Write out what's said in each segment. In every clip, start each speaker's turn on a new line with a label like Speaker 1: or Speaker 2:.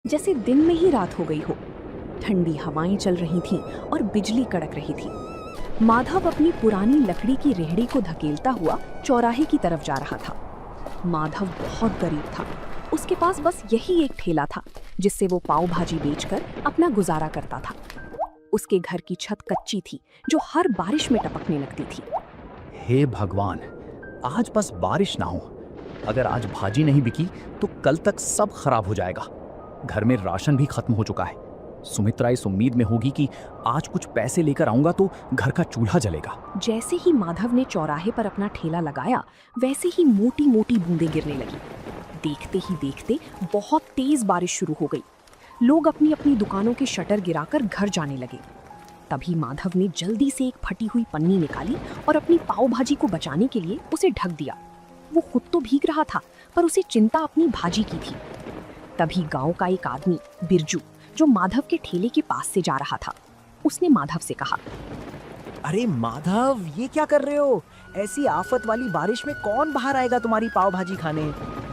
Speaker 1: जैसे दिन में ही रात हो गई हो। ठंडी हवाएं चल रही थीं और बिजली कड़क रही थी। माधव अपनी पुरानी लकड़ी की रेहड़ी को धकेलता हुआ चौराहे की तरफ जा रहा था। माधव बहुत गरीब था। उसके पास बस यही एक ठेला था जिससे वो पाव भाजी बेचकर अपना गुजारा करता था। उसके घर की छत कच्ची थी जो हर बारिश में टपकने लगती थी।
Speaker 2: हे भगवान, आज बस बारिश ना हो। अगर आज भाजी नहीं बिकी तो कल तक सब खराब हो जाएगा। घर में राशन भी खत्म हो चुका है। सुमित्रा इस उम्मीद में होगी कि आज कुछ पैसे लेकर आऊंगा तो घर का चूल्हा जलेगा।
Speaker 1: जैसे ही माधव ने चौराहे पर अपना ठेला लगाया, वैसे ही मोटी मोटी बूंदें गिरने लगी। देखते ही देखते बहुत तेज बारिश शुरू हो गई। लोग अपनी अपनी दुकानों के शटर गिराकर घर जाने लगे। तभी माधव ने जल्दी से एक फटी हुई पन्नी निकाली और अपनी पाव भाजी को बचाने के लिए उसे ढक दिया। वो खुद तो भीग रहा था, पर उसे चिंता अपनी भाजी की थी। तभी गांव का एक आदमी बिरजू, जो माधव के ठेले के पास से जा रहा था, उसने माधव से कहा,
Speaker 3: अरे माधव, ये क्या कर रहे हो? ऐसी आफत वाली बारिश में कौन बाहर आएगा तुम्हारी पाव भाजी खाने?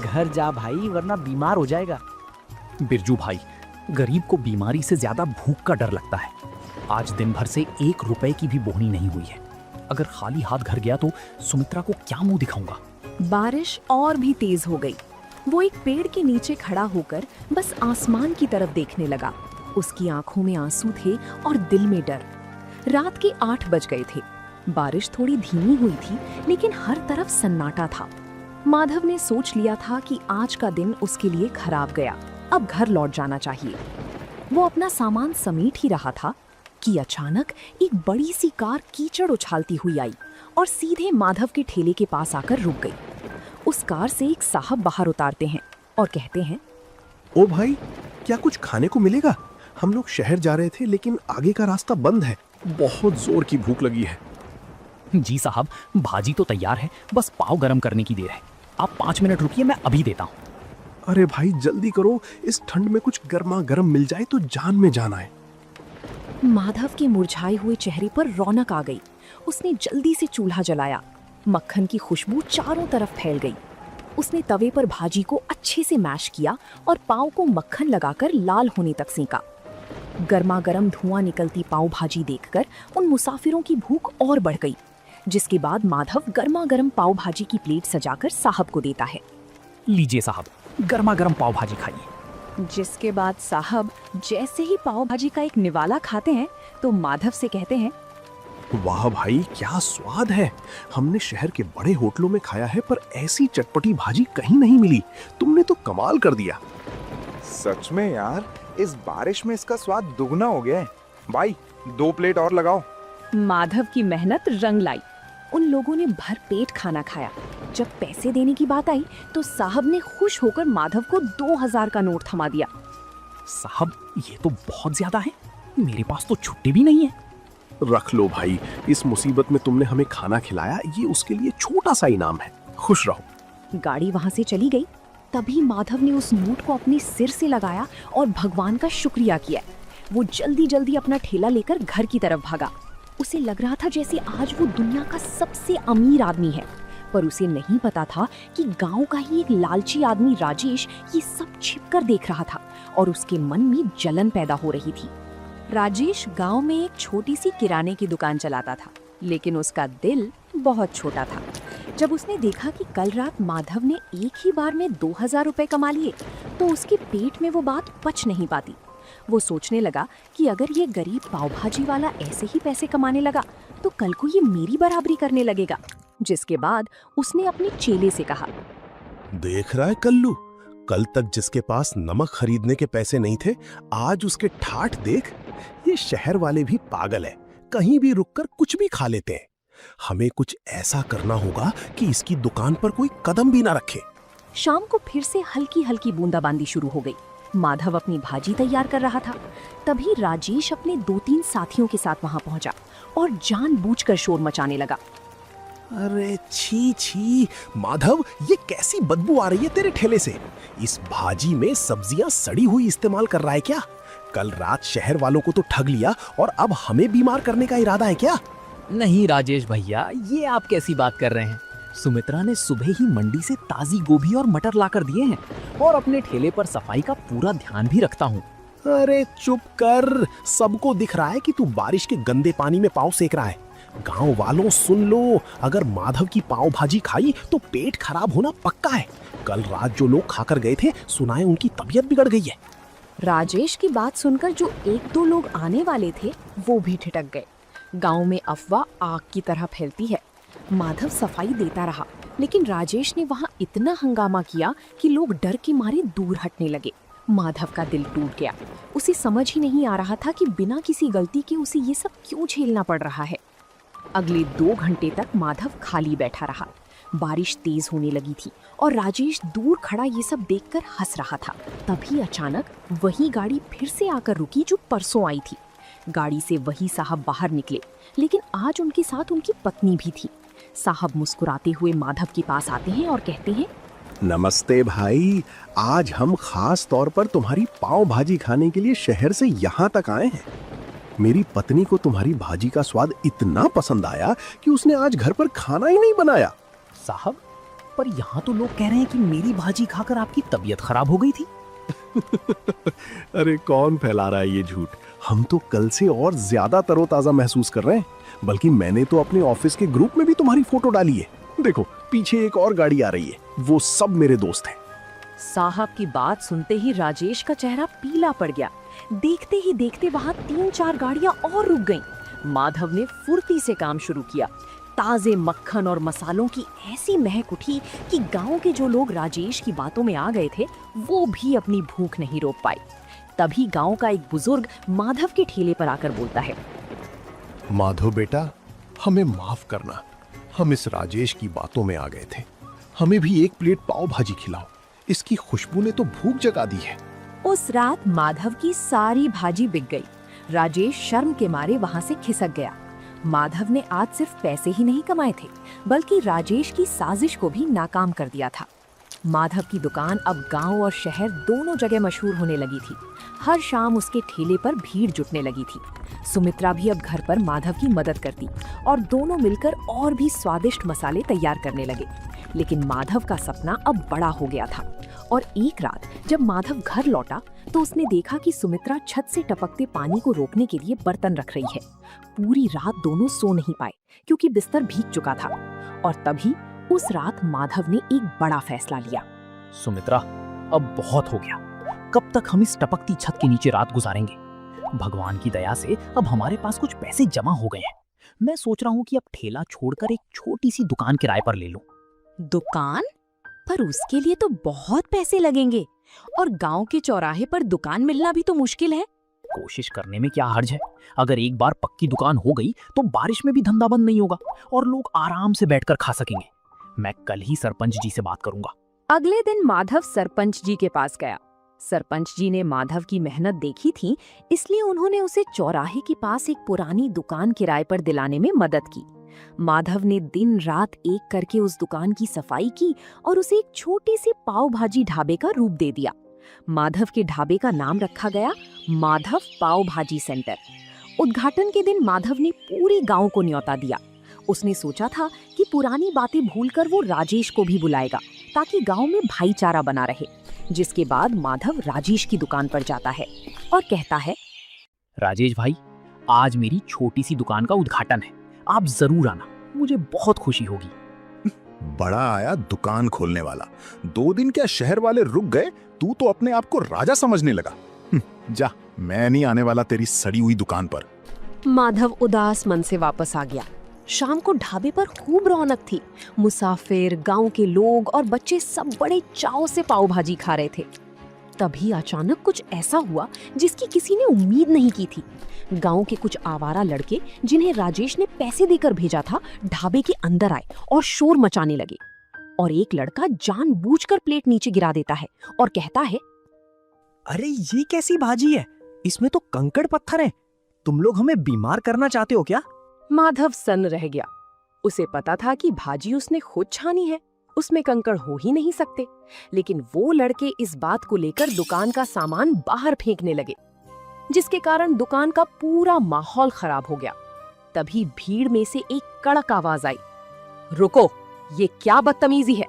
Speaker 3: घर जा भाई, वरना बीमार हो जाएगा।
Speaker 2: बिरजू भाई, गरीब को बीमारी से ज्यादा भूख का डर लगता है। आज दिन भर से 1 रुपए की भी बोहनी नहीं हुई है। अगर खाली हाथ घर गया तो सुमित्रा को क्या मुंह दिखाऊंगा।
Speaker 1: बारिश और भी तेज हो गई। वो एक पेड़ के नीचे खड़ा होकर बस आसमान की तरफ देखने लगा। उसकी आंखों में आंसू थे और दिल में डर। रात के 8 बज गए थे। बारिश थोड़ी धीमी हुई थी, लेकिन हर तरफ सन्नाटा था। माधव ने सोच लिया था कि आज का दिन उसके लिए खराब गया। अब घर लौट जाना चाहिए। वो अपना सामान समेट ही रहा था कि अचानक एक बड़ी सी कार कीचड़ उछालती हुई आई और सीधे माधव के ठेले के पास आकर रुक गई। उस कार से एक साहब बाहर उतारते हैं और कहते हैं,
Speaker 4: ओ भाई, क्या कुछ खाने को मिलेगा? हम लोग शहर जा रहे थे, लेकिन आगे का रास्ता बंद है। बहुत जोर की भूख लगी है।
Speaker 2: जी साहब, भाजी तो तैयार है, बस पाव गरम करने की देर है। आप 5 मिनट रुकिए, मैं अभी देता हूँ।
Speaker 4: अरे भाई जल्दी करो, इस ठंड में कुछ गर्मा गर्म मिल जाए तो जान में जान आए।
Speaker 1: माधव के मुरझाए हुए चेहरे पर रौनक आ गई। उसने जल्दी से चूल्हा जलाया। मक्खन की खुशबू चारों तरफ फैल गई। उसने तवे पर भाजी को अच्छे से मैश किया और पाव को मक्खन लगाकर लाल होने तक सेंका। गर्मा गर्म धुआं निकलती पाव भाजी देखकर उन मुसाफिरों की भूख और बढ़ गई। जिसके बाद माधव गर्मा गर्म पाव भाजी की प्लेट सजाकर साहब को देता है।
Speaker 2: लीजिए साहब, गर्मा गर्म पाव भाजी खाइए।
Speaker 1: जिसके बाद साहब जैसे ही पाव भाजी का एक निवाला खाते हैं तो माधव से कहते हैं,
Speaker 4: वाह भाई, क्या स्वाद है। हमने शहर के बड़े होटलों में खाया है, पर ऐसी चटपटी भाजी कहीं नहीं मिली। तुमने तो कमाल कर दिया।
Speaker 5: सच में यार, इस बारिश में इसका स्वाद दुगना हो गया है। भाई 2 प्लेट और लगाओ।
Speaker 1: माधव की मेहनत रंग लाई। उन लोगों ने भर पेट खाना खाया। जब पैसे देने की बात आई तो साहब ने खुश होकर माधव को 2000 का नोट थमा दिया।
Speaker 2: साहब, ये तो बहुत ज्यादा है। मेरे पास तो छुट्टी भी नहीं है।
Speaker 4: रख लो भाई, इस मुसीबत में तुमने हमें खाना खिलाया, ये उसके लिए छोटा सा इनाम है। खुश रहो।
Speaker 1: गाड़ी वहां से चली गई। तभी माधव ने उस नोट को अपने सिर से लगाया और भगवान का शुक्रिया किया। वो जल्दी जल्दी अपना ठेला लेकर घर की तरफ भागा। उसे लग रहा था जैसे आज वो दुनिया का सबसे अमीर आदमी है, पर उसे नहीं पता था कि गांव का ही एक लालची आदमी राजेश ये सब छिपकर देख रहा था और उसके मन में जलन पैदा हो रही थी। राजेश गांव में एक छोटी सी किराने की दुकान चलाता था, लेकिन उसका दिल बहुत छोटा था। जब उसने देखा कि कल रात माधव ने एक ही बार में 2000 रुपए कमा लिए, तो उसके पेट में वो बात पच नहीं पाती। वो सोचने लगा कि अगर ये गरीब पावभाजी वाला ऐसे ही पैसे कमाने लगा तो कल को ये मेरी बराबरी करने लगेगा। जिसके बाद उसने अपने चेले से कहा,
Speaker 4: देख रहा है कल्लू, कल तक जिसके पास नमक खरीदने के पैसे नहीं थे, आज उसके ठाठ देख। ये शहर वाले भी पागल है, कहीं भी रुककर कुछ भी खा लेते हैं। हमें कुछ ऐसा करना होगा कि इसकी दुकान पर कोई कदम भी ना रखे।
Speaker 1: शाम को फिर से हल्की हल्की बूंदाबांदी शुरू हो गई। माधव अपनी भाजी तैयार कर रहा था। तभी राजेश अपने 2-3 साथियों के साथ वहां पहुंचा और जानबूझकर शोर मचाने लगा।
Speaker 4: अरे छी छी माधव, ये कैसी बदबू आ रही है तेरे ठेले से? इस भाजी में सब्जियां सड़ी हुई इस्तेमाल कर रहा है क्या? कल रात शहर वालों को तो ठग लिया और अब हमें बीमार करने का इरादा है क्या?
Speaker 6: नहीं राजेश भैया, ये आप कैसी बात कर रहे हैं? सुमित्रा ने सुबह ही मंडी से ताजी गोभी और मटर लाकर दिए हैं
Speaker 2: और अपने ठेले पर सफाई का पूरा ध्यान भी रखता हूँ।
Speaker 4: अरे चुप कर, सबको दिख रहा है कि तू बारिश के गंदे पानी में पाँव सेक रहा है। गांव वालों सुन लो, अगर माधव की पाव भाजी खाई तो पेट खराब होना पक्का है। कल रात जो लोग खाकर गए थे, सुना है उनकी तबीयत बिगड़ गई है।
Speaker 1: राजेश की बात सुनकर जो एक दो लोग आने वाले थे वो भी ठिठक गए। गांव में अफवाह आग की तरह फैलती है। माधव सफाई देता रहा, लेकिन राजेश ने वहां इतना हंगामा किया कि लोग डर के मारे दूर हटने लगे। माधव का दिल टूट गया। उसे समझ ही नहीं आ रहा था कि बिना किसी गलती के उसे ये सब क्यों झेलना पड़ रहा है। अगले 2 घंटे तक माधव खाली बैठा रहा। बारिश तेज होने लगी थी और राजेश दूर खड़ा ये सब देखकर हंस रहा था। तभी अचानक वही गाड़ी फिर से आकर रुकी जो परसों आई थी। गाड़ी से वही साहब बाहर निकले, लेकिन आज उनके साथ उनकी पत्नी भी थी। साहब मुस्कुराते हुए माधव के पास आते हैं और कहते हैं,
Speaker 4: नमस्ते भाई, आज हम खास तौर पर तुम्हारी पाव भाजी खाने के लिए शहर से यहाँ तक आए हैं। मेरी पत्नी को तुम्हारी भाजी का स्वाद इतना पसंद आया कि उसने आज घर पर खाना ही नहीं बनाया।
Speaker 2: साहब, पर यहाँ तो लोग कह रहे हैं कि मेरी भाजी खाकर आपकी तबीयत खराब हो गई थी।
Speaker 4: अरे कौन फैला रहा है ये झूठ? हम तो कल से और ज्यादा तरोताजा महसूस कर रहे हैं। बल्कि मैंने तो अपने ऑफिस के ग्रुप में भी तुम्हारी फोटो डाली है। देखो, पीछे एक और गाड़ी आ रही है, वो सब मेरे दोस्त हैं।
Speaker 1: साहब की बात सुनते ही राजेश का चेहरा पीला पड़ गया। देखते ही देखते वहां 3-4 गाड़ियां और रुक गईं। माधव ने फुर्ती से काम शुरू किया। ताजे मक्खन और मसालों की ऐसी महक उठी कि गांव के जो लोग राजेश की बातों में आ गए थे वो भी अपनी भूख नहीं रोक पाए। तभी गांव का एक बुजुर्ग माधव के ठेले पर आकर बोलता है,
Speaker 4: माधव बेटा, हमें माफ करना, हम इस राजेश की बातों में आ गए थे। हमें भी एक प्लेट पाव भाजी खिलाओ, इसकी खुशबू ने तो भूख जगा दी है।
Speaker 1: उस रात माधव की सारी भाजी बिक गई। राजेश शर्म के मारे वहां से खिसक गया। माधव ने आज सिर्फ पैसे ही नहीं कमाए थे, बल्कि राजेश की साजिश को भी नाकाम कर दिया था। माधव की दुकान अब गांव और शहर दोनों जगह मशहूर होने लगी थी। हर शाम उसके ठेले पर भीड़ जुटने लगी थी। सुमित्रा भी अब घर पर माधव की मदद करती और दोनों मिलकर और भी स्वादिष्ट मसाले तैयार करने लगे। लेकिन माधव का सपना अब बड़ा हो गया था और एक रात जब माधव घर लौटा तो उसने देखा कि सुमित्रा छत से टपकते पानी को रोकने के लिए बर्तन रख रही है। पूरी रात दोनों सो नहीं पाए क्योंकि बिस्तर भीग चुका था। और तभी उस रात माधव ने एक बड़ा फैसला लिया।
Speaker 2: सुमित्रा, अब बहुत हो गया। कब तक हम इस टपकती छत के नीचे रात गुजारेंगे? भगवान की दया से अब हमारे पास कुछ पैसे जमा हो गए हैं। मैं सोच रहा हूँ कि अब ठेला छोड़कर एक छोटी सी दुकान किराए पर ले लूं।
Speaker 1: दुकान? पर उसके लिए तो बहुत पैसे लगेंगे और गांव के चौराहे पर दुकान मिलना भी तो मुश्किल है।
Speaker 2: कोशिश करने में क्या हर्ज है? अगर एक बार पक्की दुकान हो गई तो बारिश में भी धंधा बंद नहीं होगा और लोग आराम से बैठकर खा सकेंगे। मैं कल ही सरपंच जी से बात करूंगा।
Speaker 1: अगले दिन माधव सरपंच जी के पास गया। सरपंच जी ने माधव की मेहनत देखी थी, इसलिए उन्होंने उसे चौराहे के पास एक पुरानी दुकान किराए पर दिलाने में मदद की। माधव ने दिन रात एक करके उस दुकान की सफाई की और उसे एक छोटी सी पाव भाजी ढाबे का रूप दे दिया। माधव के ढाबे का नाम रखा गया माधव पाव भाजी सेंटर। उद्घाटन के दिन माधव ने पूरे गांव को न्योता दिया। उसने सोचा था कि पुरानी बातें भूलकर वो राजेश को भी बुलाएगा ताकि गांव में भाईचारा बना रहे। जिसके बाद माधव राजेश की दुकान पर जाता है और कहता है,
Speaker 2: राजेश भाई, आज मेरी छोटी सी दुकान का उद्घाटन है, आप जरूर आना, मुझे बहुत खुशी होगी।
Speaker 5: बड़ा आया दुकान खोलने वाला। 2 दिन क्या शहर वाले रुक गए, तू तो अपने आप को राजा समझने लगा। जा, मैं नहीं आने वाला तेरी सड़ी हुई दुकान पर।
Speaker 1: माधव उदास मन से वापस आ गया। शाम को ढाबे पर खूब रौनक थी। मुसाफिर, गांव के लोग और बच्चे सब बड़े चाव से पाव भाजी खा रहे थे। तभी अचानक कुछ ऐसा हुआ जिसकी किसी ने उम्मीद नहीं की थी। गांव के कुछ आवारा लड़के, जिन्हें राजेश ने पैसे देकर भेजा था, ढाबे के अंदर आए और शोर मचाने लगे। और एक लड़का जानबूझकर प्लेट नीचे गिरा देता है और कहता है,
Speaker 3: अरे ये कैसी भाजी है? इसमें तो कंकड़ पत्थर हैं। तुम लोग हमें बीमार करना चाहते हो क्या?
Speaker 1: माधव सन्न रह गया। उसे पता था कि भाजी उसने खुद छानी है, उसमें कंकड़ हो ही नहीं सकते। लेकिन वो लड़के इस बात को लेकर दुकान का सामान बाहर फेंकने लगे, जिसके कारण दुकान का पूरा माहौल खराब हो गया। तभी भीड़ में से एक कड़क आवाज आई, रुको, ये क्या बदतमीजी है।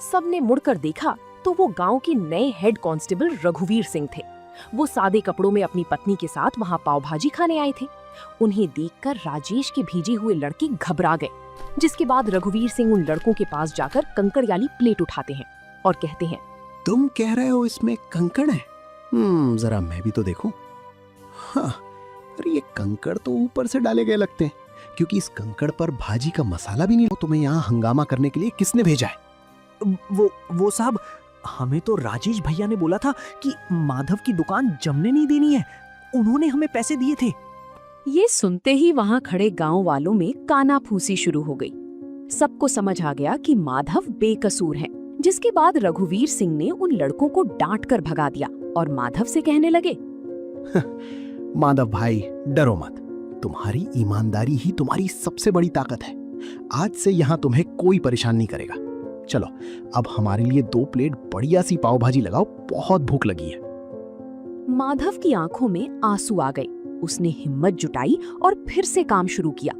Speaker 1: सबने मुड़कर देखा तो वो गांव के नए हेड कांस्टेबल रघुवीर सिंह थे। वो सादे कपड़ों में अपनी पत्नी के साथ वहां पाव भाजी खाने आए थे। उन्हें देखकर राजेश के भेजे हुए लड़के घबरा गए, जिसके बाद रघुवीर सिंह उन लड़कों के पास जाकर कंकड़ियाली प्लेट उठाते हैं और कहते हैं,
Speaker 4: तुम कह रहे हो इसमें कंकड़ है? जरा मैं भी तो देखूं। हाँ, अरे ये कंकड़ तो ऊपर से डाले गए लगते हैं, क्योंकि इस कंकड़ पर भाजी का मसाला भी नहीं। तुम्हें यहाँ हंगामा करने के लिए किसने भेजा है?
Speaker 3: वो साहब, हमें तो राजेश भैया ने बोला था कि माधव की दुकान जमने नहीं देनी है। उन्होंने हमें पैसे दिए थे।
Speaker 1: ये सुनते ही वहां खड़े गांव वालों में कानाफूसी शुरू हो गई। सबको समझ आ गया कि माधव बेकसूर है, जिसके बाद रघुवीर सिंह ने उन लड़कों को डांट कर भगा दिया और माधव से कहने लगे,
Speaker 4: माधव भाई, डरो मत। तुम्हारी ईमानदारी ही तुम्हारी सबसे बड़ी ताकत है। आज से यहाँ तुम्हें कोई परेशान नहीं करेगा। चलो, अब हमारे लिए 2 प्लेट बढ़िया सी पाव भाजी लगाओ, बहुत भूख लगी है।
Speaker 1: माधव की आंखों में आंसू आ गए। उसने हिम्मत जुटाई और फिर से काम शुरू किया।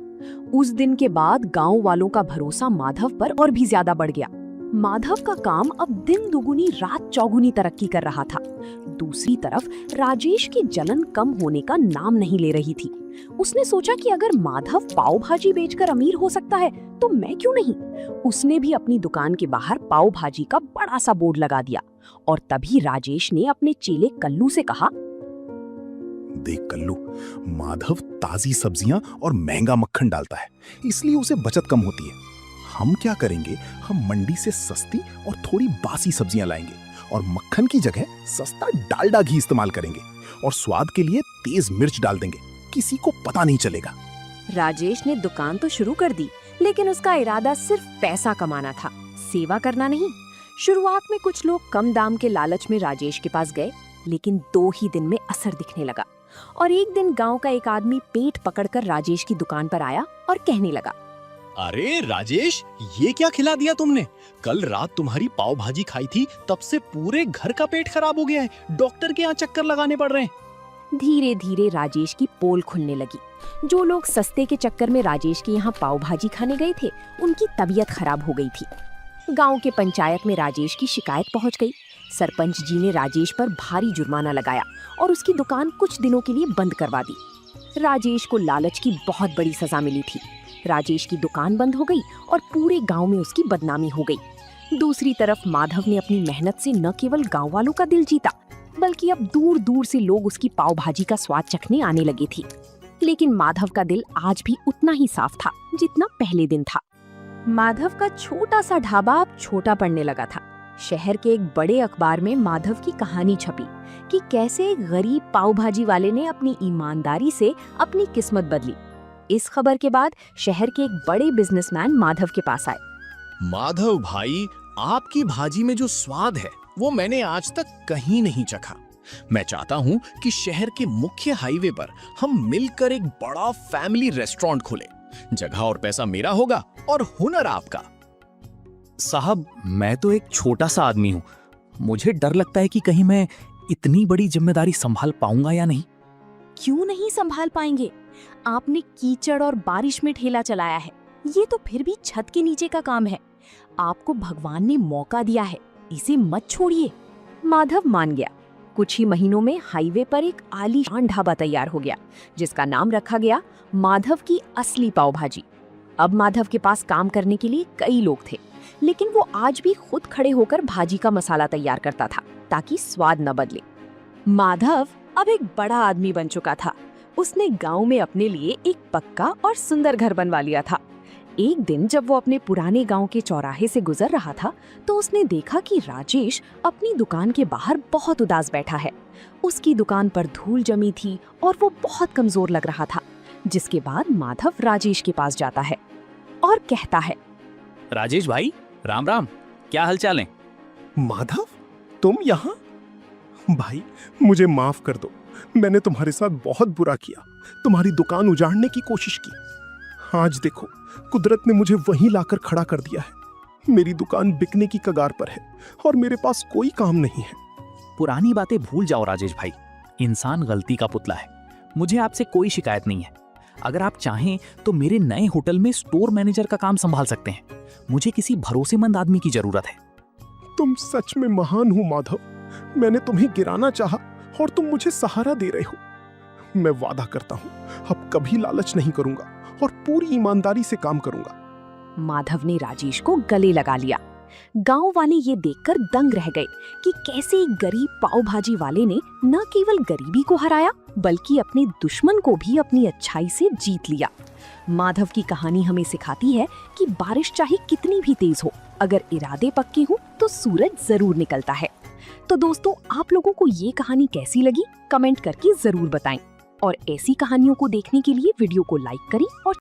Speaker 1: उस दिन के बाद गांव वालों का भरोसा माधव पर और भी ज्यादा बढ़ गया। माधव का काम अब दिन दुगुनी रात चौगुनी तरक्की कर रहा था। दूसरी तरफ राजेश की जलन कम होने का नाम नहीं ले रही थी। उसने सोचा कि अगर माधव पाव भाजी बेचकर अमीर हो सकता है तो मैं क्यों नहीं। उसने भी अपनी दुकान के बाहर पाव भाजी का बड़ा सा बोर्ड लगा दिया और तभी राजेश ने अपने चेले कल्लू से कहा,
Speaker 5: देख कल्लू, माधव ताजी सब्जियां और महंगा मक्खन डालता है, इसलिए उसे बचत कम होती है। हम क्या करेंगे, हम मंडी से सस्ती और थोड़ी बासी सब्जियां लाएंगे और मक्खन की जगह सस्ता डालडा घी इस्तेमाल करेंगे और स्वाद के लिए तेज मिर्च डाल देंगे, किसी को पता नहीं चलेगा।
Speaker 1: राजेश ने दुकान तो शुरू कर दी, लेकिन उसका इरादा सिर्फ पैसा कमाना था, सेवा करना नहीं। शुरुआत में कुछ लोग कम दाम के लालच में राजेश के पास गए, लेकिन 2 ही दिन में असर दिखने लगा और एक दिन गांव का एक आदमी पेट पकड़कर राजेश की दुकान पर आया और कहने लगा,
Speaker 7: अरे राजेश, ये क्या खिला दिया तुमने? कल रात तुम्हारी पाव भाजी खाई थी, तब से पूरे घर का पेट खराब हो गया है। डॉक्टर के यहाँ चक्कर लगाने पड़ रहे हैं।
Speaker 1: धीरे धीरे राजेश की पोल खुलने लगी। जो लोग सस्ते के चक्कर में राजेश के यहाँ पाव भाजी खाने गए थे, उनकी तबीयत खराब हो गई थी। गांव के पंचायत में राजेश की शिकायत पहुंच गई। सरपंच जी ने राजेश पर भारी जुर्माना लगाया और उसकी दुकान कुछ दिनों के लिए बंद करवा दी। राजेश को लालच की बहुत बड़ी सजा मिली थी। राजेश की दुकान बंद हो गई और पूरे गांव में उसकी बदनामी हो गई। दूसरी तरफ माधव ने अपनी मेहनत से न केवल गांव वालों का दिल जीता, बल्कि अब दूर दूर से लोग उसकी पाव भाजी का स्वाद चखने आने लगे थे। लेकिन माधव का दिल आज भी उतना ही साफ था जितना पहले दिन था। माधव का छोटा सा ढाबा अब छोटा पड़ने लगा था। शहर के एक बड़े अखबार में माधव की कहानी छपी कि कैसे एक गरीब पाव भाजी वाले ने अपनी ईमानदारी से अपनी किस्मत बदली। इस खबर के बाद शहर के एक बड़े बिजनेसमैन माधव के पास आए।
Speaker 7: माधव भाई, आपकी भाजी में जो स्वाद है वो मैंने आज तक कहीं नहीं चखा। मैं चाहता हूँ कि शहर के मुख्य हाईवे पर हम मिलकर एक बड़ा फैमिली रेस्टोरेंट खोलें। जगह और पैसा मेरा होगा और हुनर आपका।
Speaker 2: साहब, मैं तो एक छोटा सा आदमी हूँ। मुझे डर लगता है कि कहीं मैं इतनी बड़ी जिम्मेदारी संभाल पाऊंगा या नहीं।
Speaker 1: क्यों नहीं संभाल पाएंगे? आपने कीचड़ और बारिश में ठेला चलाया है, ये तो फिर भी छत के नीचे का काम है। आपको भगवान ने मौका दिया है, इसे मत छोड़िए। माधव मान गया। कुछ ही महीनों में हाईवे पर एक आलीशान ढाबा तैयार हो गया, जिसका नाम रखा गया माधव की असली पाव भाजी। अब माधव के पास काम करने के लिए कई लोग थे, लेकिन वो आज भी खुद खड़े होकर भाजी का मसाला तैयार करता था ताकि स्वाद न बदले। माधव अब एक बड़ा आदमी बन चुका था। उसने गांव में अपने लिए एक पक्का और सुंदर घर बनवा लिया था। एक दिन जब वो अपने पुराने गांव के चौराहे से गुजर रहा था, तो उसने देखा कि राजेश अपनी दुकान के बाहर बहुत उदास बैठा है। उसकी दुकान पर धूल जमी थी और वो बहुत कमजोर लग रहा था। जिसके बाद माधव राजेश के पास जाता है और कहता है,
Speaker 2: राजेश भाई, राम राम, क्या हालचाल है?
Speaker 4: माधव, तुम यहाँ? भाई, मुझे माफ कर दो। मैंने तुम्हारे साथ बहुत बुरा किया, तुम्हारी दुकान उजाड़ने की कोशिश की। आज देखो, कुदरत ने मुझे वहीं लाकर खड़ा कर दिया है। मेरी दुकान बिकने की कगार पर है और मेरे पास कोई काम नहीं है।
Speaker 2: पुरानी बातें भूल जाओ राजेश भाई। इंसान गलती का पुतला है। मुझे आपसे कोई शिकायत नहीं है। अगर आप चाहें तो मेरे नए होटल में स्टोर मैनेजर का काम संभाल सकते हैं। मुझे किसी भरोसेमंद आदमी की जरूरत है।
Speaker 4: तुम सच में महान हो माधव। मैंने तुम्हें गिराना चाहा और तुम मुझे सहारा दे रहे हो। मैं वादा करता हूँ अब कभी लालच नहीं करूंगा और पूरी ईमानदारी से काम करूंगा।
Speaker 1: माधव ने राजेश को गले लगा लिया। गांव वाले ये देखकर दंग रह गए कि कैसे एक गरीब पाव भाजी वाले ने न केवल गरीबी को हराया बल्कि अपने दुश्मन को भी अपनी अच्छाई से जीत लिया। माधव की कहानी हमें सिखाती है कि बारिश चाहे कितनी भी तेज हो, अगर इरादे पक्के हों तो सूरज जरूर निकलता है। तो दोस्तों, आप लोगों को ये कहानी कैसी लगी कमेंट करके जरूर बताएं और ऐसी कहानियों को देखने के लिए वीडियो को लाइक करें और